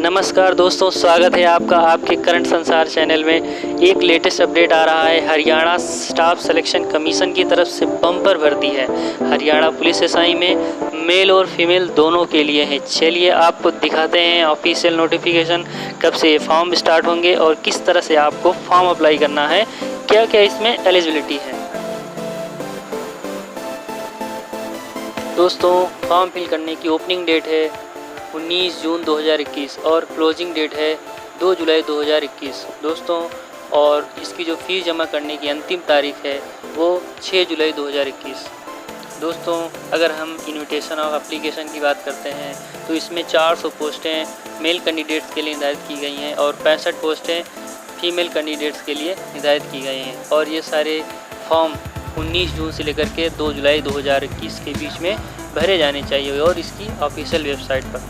नमस्कार दोस्तों, स्वागत है आपका आपके करंट संसार चैनल में। एक लेटेस्ट अपडेट आ रहा है। हरियाणा स्टाफ सिलेक्शन कमीशन की तरफ से बम्पर भर्ती है। हरियाणा पुलिस एसआई में मेल और फीमेल दोनों के लिए है। चलिए आपको दिखाते हैं ऑफिशियल नोटिफिकेशन, कब से ये फॉर्म स्टार्ट होंगे और किस तरह से आपको फॉर्म अप्लाई करना है, क्या क्या इसमें एलिजिबिलिटी है। दोस्तों, फॉर्म फिल करने की ओपनिंग डेट है 19 जून 2021 और क्लोजिंग डेट है 2 जुलाई 2021 दोस्तों। और इसकी जो फ़ीस जमा करने की अंतिम तारीख है वो 6 जुलाई 2021 दोस्तों। अगर हम इन्विटेशन और एप्लीकेशन की बात करते हैं तो इसमें 400 पोस्टें मेल कैंडिडेट्स के लिए निर्धारित की गई हैं और 65 पोस्टें फीमेल कैंडिडेट्स के लिए निर्धारित की गई हैं। और ये सारे फॉर्म 19 जून से लेकर के 2 जुलाई 2021 के बीच में भरे जाने चाहिए और इसकी ऑफिशियल वेबसाइट पर।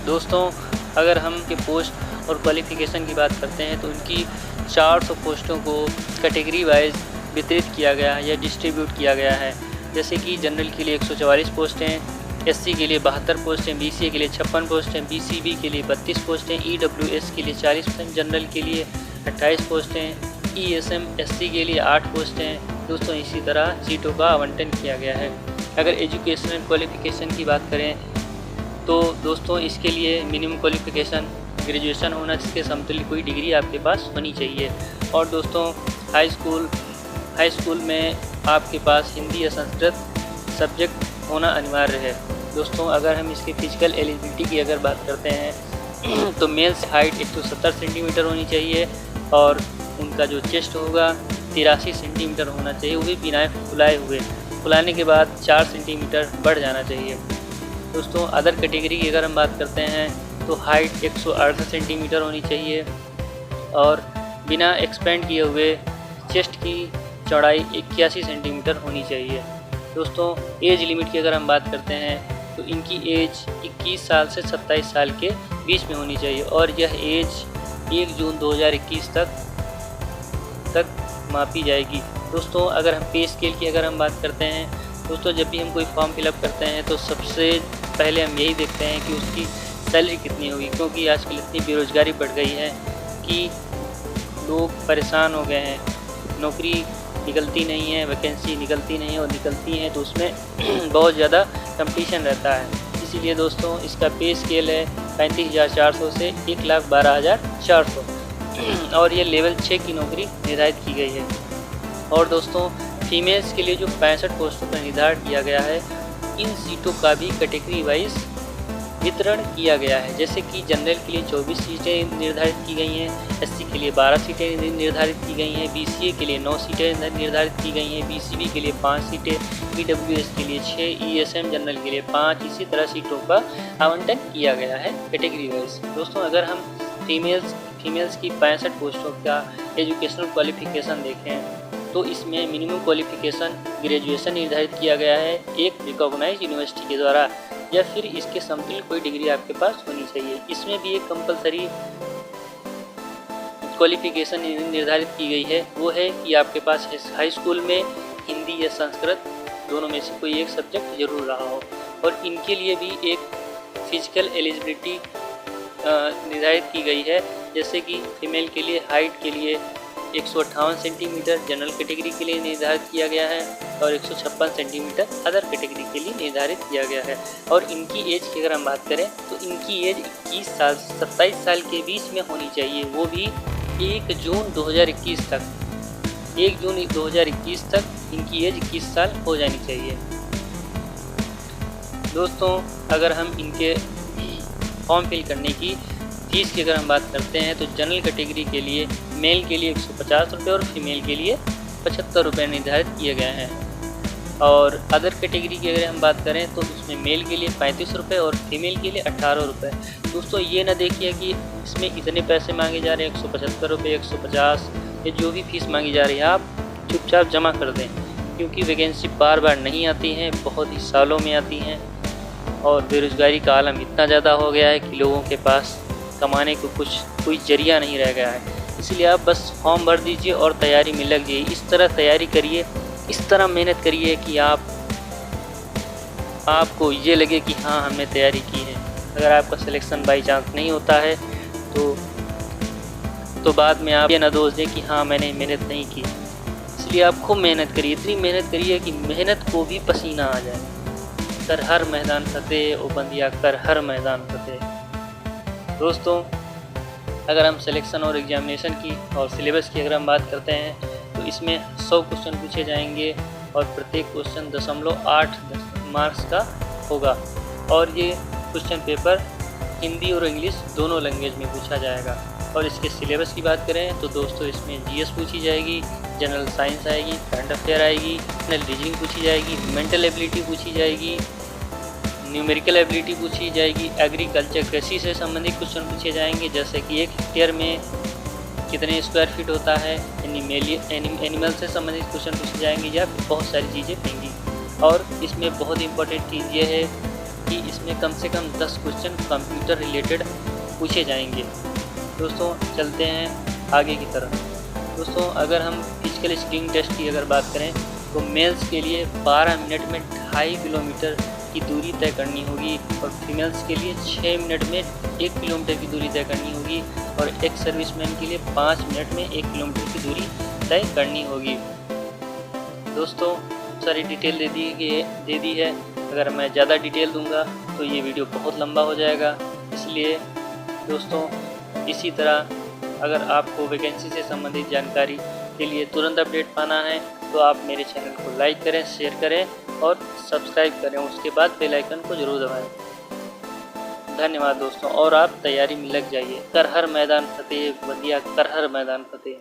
दोस्तों, अगर हम के पोस्ट और क्वालिफ़िकेशन की बात करते हैं तो उनकी 400 पोस्टों को कैटेगरी वाइज वितरित किया गया है या डिस्ट्रीब्यूट किया गया है। जैसे कि जनरल के लिए 144 पोस्टें, एससी के लिए 72 पोस्टें, बीसीए के लिए 56 पोस्टें, बीसीबी के लिए 32 पोस्टें, ईडब्ल्यूएस के लिए 40 पोस्टें, जनरल के लिए 28 पोस्टें, ईएसएम एससी के लिए 8 पोस्टें। दोस्तों, इसी तरह सीटों का आवंटन किया गया है। अगर एजुकेशनल क्वालिफ़िकेशन की बात करें तो दोस्तों इसके लिए मिनिमम क्वालिफ़िकेशन ग्रेजुएशन होना, जिसके समतुल्य कोई डिग्री आपके पास होनी चाहिए। और दोस्तों, हाई स्कूल में आपके पास हिंदी या संस्कृत सब्जेक्ट होना अनिवार्य है। दोस्तों, अगर हम इसके फिजिकल एलिजिबिलिटी की अगर बात करते हैं तो मेल्स हाइट 170 सेंटीमीटर होनी चाहिए और उनका जो चेस्ट होगा 83 सेंटीमीटर होना चाहिए, वो भी बिना फुलाने के बाद 4 सेंटीमीटर बढ़ जाना चाहिए। दोस्तों, अदर कैटेगरी की अगर हम बात करते हैं तो हाइट 168 सेंटीमीटर होनी चाहिए और बिना एक्सपेंड किए हुए चेस्ट की चौड़ाई 81 सेंटीमीटर होनी चाहिए। दोस्तों, एज लिमिट की अगर हम बात करते हैं तो इनकी एज 21 साल से 27 साल के बीच में होनी चाहिए और यह एज 1 जून 2021 तक मापी जाएगी। दोस्तों, अगर हम पे स्केल की अगर हम बात करते हैं दोस्तों, जब भी हम कोई फॉर्म फिलअप करते हैं तो सबसे पहले हम यही देखते हैं कि उसकी सैलरी कितनी होगी, क्योंकि आजकल इतनी बेरोज़गारी बढ़ गई है कि लोग परेशान हो गए हैं। नौकरी निकलती नहीं है, वैकेंसी निकलती नहीं है और निकलती हैं तो उसमें बहुत ज़्यादा कंपटीशन रहता है। इसीलिए दोस्तों इसका पे स्केल है 35,400 से 1,12,400 और ये लेवल 6 की नौकरी निर्धारित की गई है। और दोस्तों, फीमेल्स के लिए जो 65 पोस्टों का निर्धारण किया गया है, इन सीटों का भी कैटेगरी वाइज वितरण किया गया है। जैसे कि जनरल के लिए 24 सीटें निर्धारित की गई हैं, एससी के लिए 12 सीटें निर्धारित की गई हैं, बीसीए के लिए 9 सीटें निर्धारित की गई हैं, बीसीबी के लिए 5 सीटें, ईडब्ल्यूएस के लिए 6, ईएसएम जनरल के लिए 5। इसी तरह सीटों का आवंटन किया गया है कैटेगरी वाइज। दोस्तों, अगर हम फीमेल्स की 65 पोस्टों का एजुकेशनल क्वालिफ़िकेशन देखें तो इसमें मिनिमम क्वालिफ़िकेशन ग्रेजुएशन निर्धारित किया गया है एक रिकॉग्नाइज यूनिवर्सिटी के द्वारा या फिर इसके समतुल्य कोई डिग्री आपके पास होनी चाहिए। इसमें भी एक कंपलसरी क्वालिफ़िकेशन निर्धारित की गई है, वो है कि आपके पास हाई स्कूल में हिंदी या संस्कृत दोनों में से कोई एक सब्जेक्ट जरूर रहा हो। और इनके लिए भी एक फिजिकल एलिजिबिलिटी निर्धारित की गई है। जैसे कि फीमेल के लिए हाइट के लिए 158 सेंटीमीटर जनरल कैटेगरी के लिए निर्धारित किया गया है और 156 सेंटीमीटर अदर कैटेगरी के लिए निर्धारित किया गया है। और इनकी एज की अगर हम बात करें तो इनकी एज 21 साल से 27 साल के बीच में होनी चाहिए, वो भी 1 जून 2021 तक। 1 जून 2021 तक इनकी एज 21 साल हो जानी चाहिए। दोस्तों, अगर हम इनके फॉर्म फिल करने की फीस की अगर हम बात करते हैं तो जनरल कैटेगरी के लिए मेल के लिए 150 रुपये और फीमेल के लिए 75 रुपये निर्धारित किए गए हैं। और अदर कैटेगरी की अगर हम बात करें तो उसमें मेल के लिए 35 रुपये और फीमेल के लिए 18 रुपये। दोस्तों, ये ना देखिए कि इसमें इतने पैसे मांगे जा रहे हैं 175 रुपये, 150 या जो भी फीस मांगी जा रही है आप चुपचाप जमा कर दें, क्योंकि वैकेंसी बार बार नहीं आती हैं, बहुत ही सालों में आती हैं और बेरोज़गारी का आलम इतना ज़्यादा हो गया है कि लोगों के पास कमाने को कोई जरिया नहीं रह गया है। इसलिए आप बस फॉर्म भर दीजिए और तैयारी में लग जाइए। इस तरह तैयारी करिए, इस तरह मेहनत करिए कि आपको ये लगे कि हाँ, हमने तैयारी की है। अगर आपका सिलेक्शन बाई चांस नहीं होता है तो बाद में आप ये ना दोष दें कि हाँ मैंने मेहनत नहीं की। इसलिए आप खूब मेहनत करिए, इतनी मेहनत करिए कि मेहनत को भी पसीना आ जाए। कर हर मैदान फतेह ओ बंदिया, कर हर मैदान फतेह। दोस्तों, अगर हम सिलेक्शन और एग्जामिनेशन की और सिलेबस की अगर हम बात करते हैं तो इसमें 100 क्वेश्चन पूछे जाएंगे और प्रत्येक क्वेश्चन 0.8 मार्क्स का होगा। और ये क्वेश्चन पेपर हिंदी और इंग्लिश दोनों लैंग्वेज में पूछा जाएगा। और इसके सिलेबस की बात करें तो दोस्तों इसमें जीएस पूछी जाएगी, जनरल साइंस आएगी, करंट अफेयर आएगी, रीजनिंग पूछी जाएगी, मेंटल एबिलिटी पूछी जाएगी, न्यूमेरिकल एबिलिटी पूछी जाएगी, एग्रीकल्चर कृषि से संबंधित क्वेश्चन पूछे जाएंगे, जैसे कि 1 हेक्टेयर में कितने स्क्वायर फीट होता है, एनिमल से संबंधित क्वेश्चन पूछे जाएंगे, या बहुत सारी चीज़ें रहेंगी। और इसमें बहुत इंपॉर्टेंट चीज़ ये है कि इसमें कम से कम 10 क्वेश्चन कंप्यूटर रिलेटेड पूछे जाएंगे। दोस्तों चलते हैं आगे की तरफ। दोस्तों, अगर हम फिजिकल स्क्रीनिंग टेस्ट की अगर बात करें तो मेल्स के लिए 12 मिनट में 2.5 किलोमीटर की दूरी तय करनी होगी और फीमेल्स के लिए 6 मिनट में 1 किलोमीटर की दूरी तय करनी होगी और एक सर्विसमैन के लिए 5 मिनट में 1 किलोमीटर की दूरी तय करनी होगी। दोस्तों, सारी डिटेल दे दी है। अगर मैं ज़्यादा डिटेल दूंगा तो ये वीडियो बहुत लंबा हो जाएगा। इसलिए दोस्तों, इसी तरह अगर आपको वैकेंसी से संबंधित जानकारी के लिए तुरंत अपडेट पाना है तो आप मेरे चैनल को लाइक करें, शेयर करें और सब्सक्राइब करें। उसके बाद बेल आइकन को ज़रूर दबाएं। धन्यवाद दोस्तों, और आप तैयारी में लग जाइए। कर हर मैदान फतेह बंदिया, कर हर मैदान फतेह।